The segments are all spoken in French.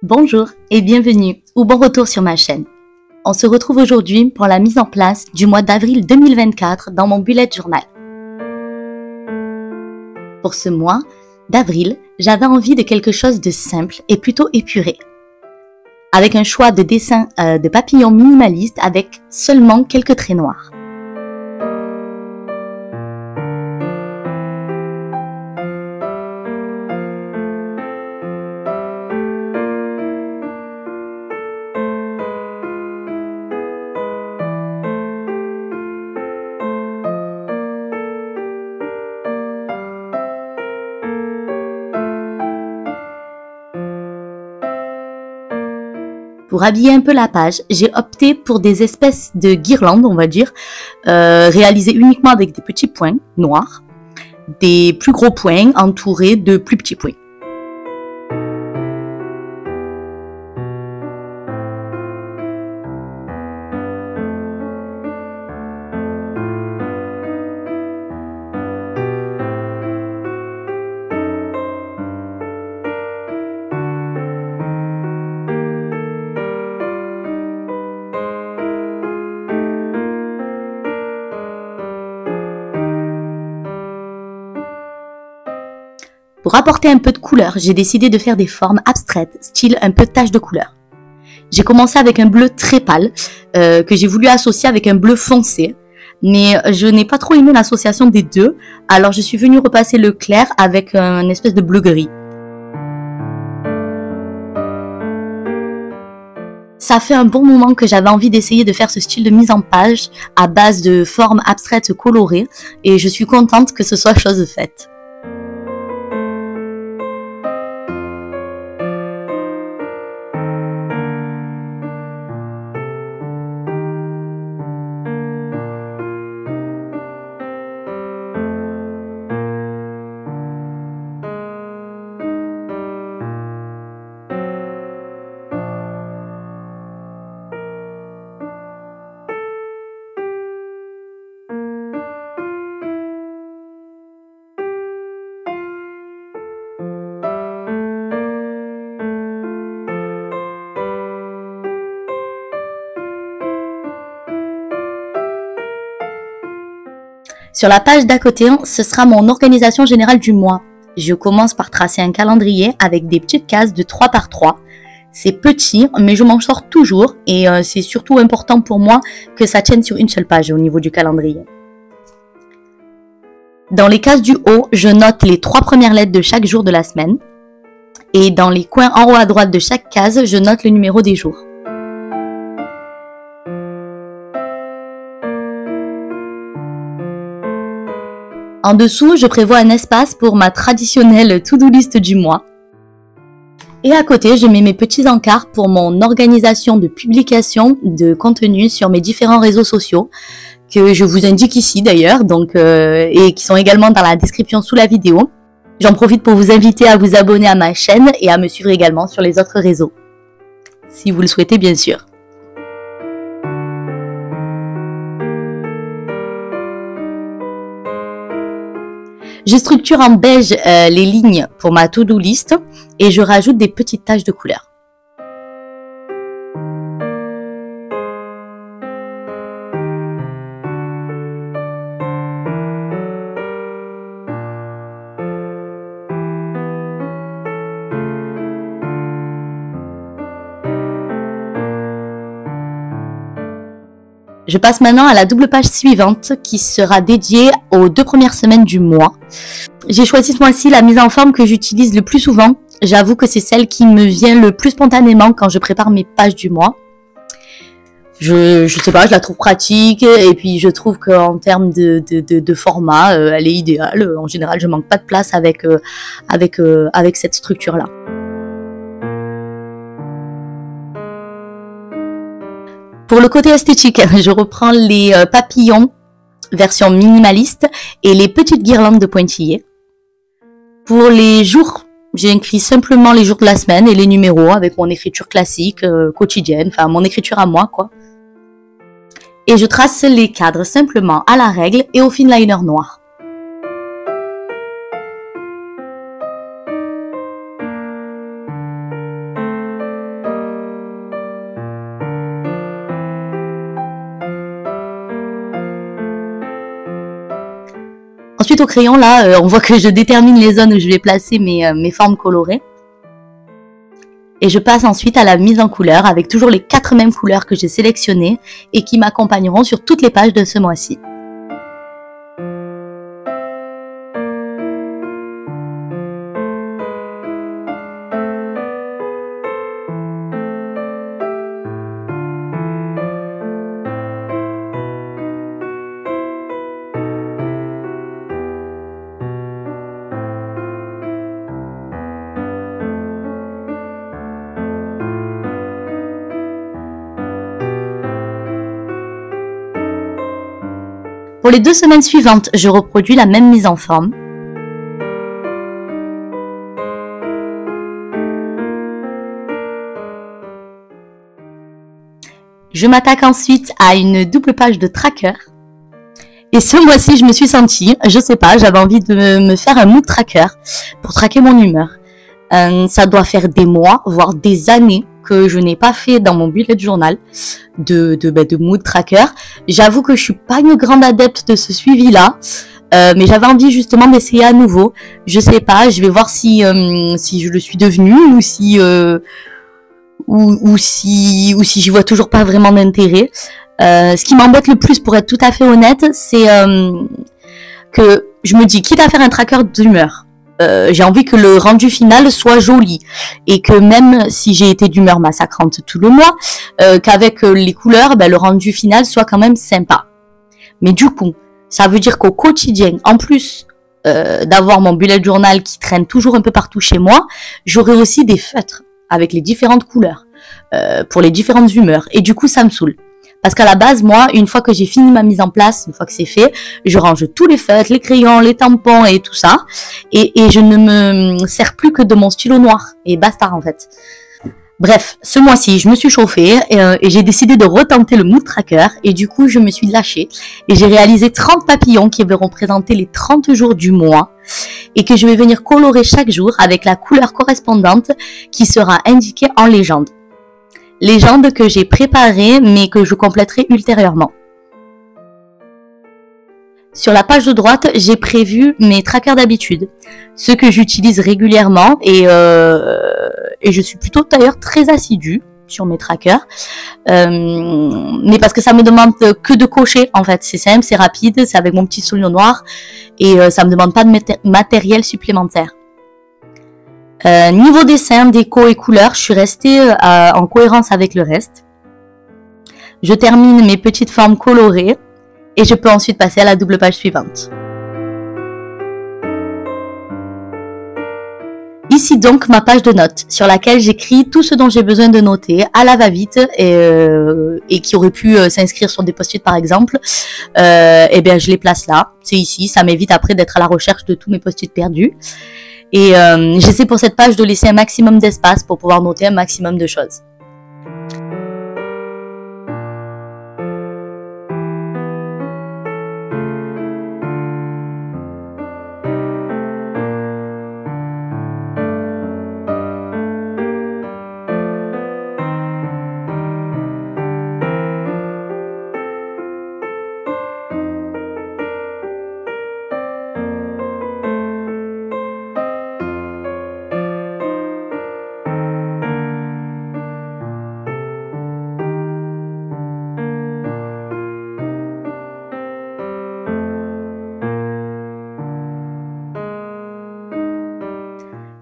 Bonjour et bienvenue ou bon retour sur ma chaîne. On se retrouve aujourd'hui pour la mise en place du mois d'avril 2024 dans mon bullet journal. Pour ce mois d'avril, j'avais envie de quelque chose de simple et plutôt épuré. Avec un choix de dessin de papillons minimaliste avec seulement quelques traits noirs. Pour habiller un peu la page, j'ai opté pour des espèces de guirlandes, on va dire, réalisées uniquement avec des petits points noirs, des plus gros points entourés de plus petits points. Pour apporter un peu de couleur, j'ai décidé de faire des formes abstraites, style un peu tache de couleur. J'ai commencé avec un bleu très pâle, que j'ai voulu associer avec un bleu foncé, mais je n'ai pas trop aimé l'association des deux, alors je suis venue repasser le clair avec un espèce de bleu gris. Ça fait un bon moment que j'avais envie d'essayer de faire ce style de mise en page à base de formes abstraites colorées, et je suis contente que ce soit chose faite. Sur la page d'à côté, ce sera mon organisation générale du mois. Je commence par tracer un calendrier avec des petites cases de 3 par 3. C'est petit, mais je m'en sors toujours et c'est surtout important pour moi que ça tienne sur une seule page au niveau du calendrier. Dans les cases du haut, je note les 3 premières lettres de chaque jour de la semaine. Et dans les coins en haut à droite de chaque case, je note le numéro des jours. En dessous, je prévois un espace pour ma traditionnelle to-do list du mois. Et à côté, je mets mes petits encarts pour mon organisation de publication de contenu sur mes différents réseaux sociaux, que je vous indique ici d'ailleurs, et qui sont également dans la description sous la vidéo. J'en profite pour vous inviter à vous abonner à ma chaîne et à me suivre également sur les autres réseaux, si vous le souhaitez bien sûr. Je structure en beige les lignes pour ma to-do list et je rajoute des petites taches de couleur. Je passe maintenant à la double page suivante qui sera dédiée aux 2 premières semaines du mois. J'ai choisi ce mois-ci la mise en forme que j'utilise le plus souvent. J'avoue que c'est celle qui me vient le plus spontanément quand je prépare mes pages du mois. Je sais pas, je la trouve pratique et puis je trouve qu'en termes de format, elle est idéale. En général, je manque pas de place avec cette structure-là. Pour le côté esthétique, je reprends les papillons version minimaliste et les petites guirlandes de pointillés. Pour les jours, j'ai écrit simplement les jours de la semaine et les numéros avec mon écriture classique, quotidienne, enfin mon écriture à moi quoi. Et je trace les cadres simplement à la règle et au fineliner noir. Ensuite au crayon là, on voit que je détermine les zones où je vais placer mes formes colorées. Et je passe ensuite à la mise en couleur avec toujours les 4 mêmes couleurs que j'ai sélectionnées et qui m'accompagneront sur toutes les pages de ce mois-ci. Pour les 2 semaines suivantes, je reproduis la même mise en forme. Je m'attaque ensuite à une double page de tracker. Et ce mois-ci, je me suis sentie, je sais pas, j'avais envie de me faire un mood tracker pour traquer mon humeur. Ça doit faire des mois, voire des années que je n'ai pas fait dans mon bullet journal de mood tracker. J'avoue que je suis pas une grande adepte de ce suivi-là, mais j'avais envie justement d'essayer à nouveau. Je sais pas, je vais voir si je le suis devenue ou si j'y vois toujours pas vraiment d'intérêt. Ce qui m'embête le plus, pour être tout à fait honnête, c'est que je me dis, quitte à faire un tracker d'humeur, j'ai envie que le rendu final soit joli et que même si j'ai été d'humeur massacrante tout le mois, qu'avec les couleurs, le rendu final soit quand même sympa. Mais du coup, ça veut dire qu'au quotidien, en plus d'avoir mon bullet journal qui traîne toujours un peu partout chez moi, j'aurai aussi des feutres avec les différentes couleurs pour les différentes humeurs. Et du coup, ça me saoule. Parce qu'à la base, moi, une fois que j'ai fini ma mise en place, une fois que c'est fait, je range tous les feutres, les crayons, les tampons et tout ça. Et je ne me sers plus que de mon stylo noir. Et basta, en fait. Bref, ce mois-ci, je me suis chauffée et j'ai décidé de retenter le mood tracker. Et du coup, je me suis lâchée. Et j'ai réalisé 30 papillons qui vont représenter les 30 jours du mois. Et que je vais venir colorer chaque jour avec la couleur correspondante qui sera indiquée en légende. Légende que j'ai préparée mais que je compléterai ultérieurement. Sur la page de droite, j'ai prévu mes trackers d'habitude, ceux que j'utilise régulièrement et je suis plutôt d'ailleurs très assidue sur mes trackers, mais parce que ça me demande que de cocher en fait, c'est simple, c'est rapide, c'est avec mon petit stylo noir et ça me demande pas de matériel supplémentaire. Niveau dessin, déco et couleurs, je suis restée en cohérence avec le reste. Je termine mes petites formes colorées et je peux ensuite passer à la double page suivante. Ici donc ma page de notes sur laquelle j'écris tout ce dont j'ai besoin de noter à la va-vite et qui aurait pu s'inscrire sur des post-it par exemple. Et bien je les place là, c'est ici, ça m'évite après d'être à la recherche de tous mes post-it perdus. Et j'essaie pour cette page de laisser un maximum d'espace pour pouvoir noter un maximum de choses.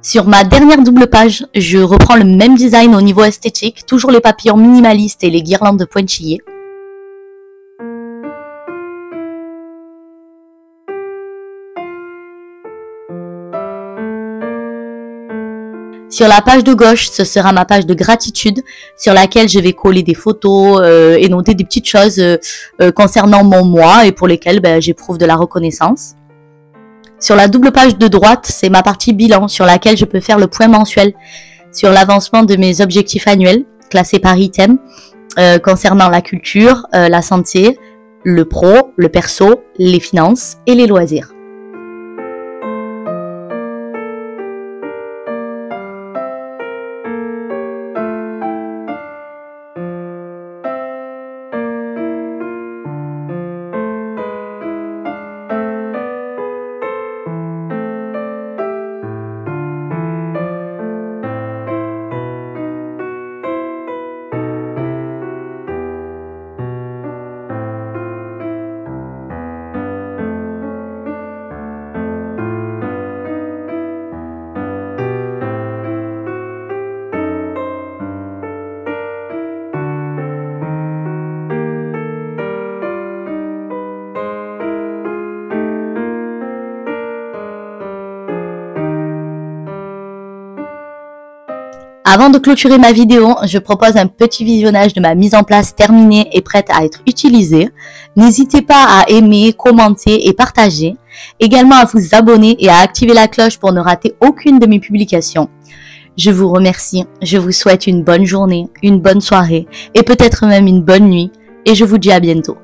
Sur ma dernière double page, je reprends le même design au niveau esthétique, toujours les papillons minimalistes et les guirlandes pointillées. Sur la page de gauche, ce sera ma page de gratitude sur laquelle je vais coller des photos et noter des petites choses concernant mon mois et pour lesquelles j'éprouve de la reconnaissance. Sur la double page de droite, c'est ma partie bilan sur laquelle je peux faire le point mensuel sur l'avancement de mes objectifs annuels, classés par item, concernant la culture, la santé, le pro, le perso, les finances et les loisirs. Avant de clôturer ma vidéo, je propose un petit visionnage de ma mise en place terminée et prête à être utilisée. N'hésitez pas à aimer, commenter et partager. Également à vous abonner et à activer la cloche pour ne rater aucune de mes publications. Je vous remercie, je vous souhaite une bonne journée, une bonne soirée et peut-être même une bonne nuit et je vous dis à bientôt.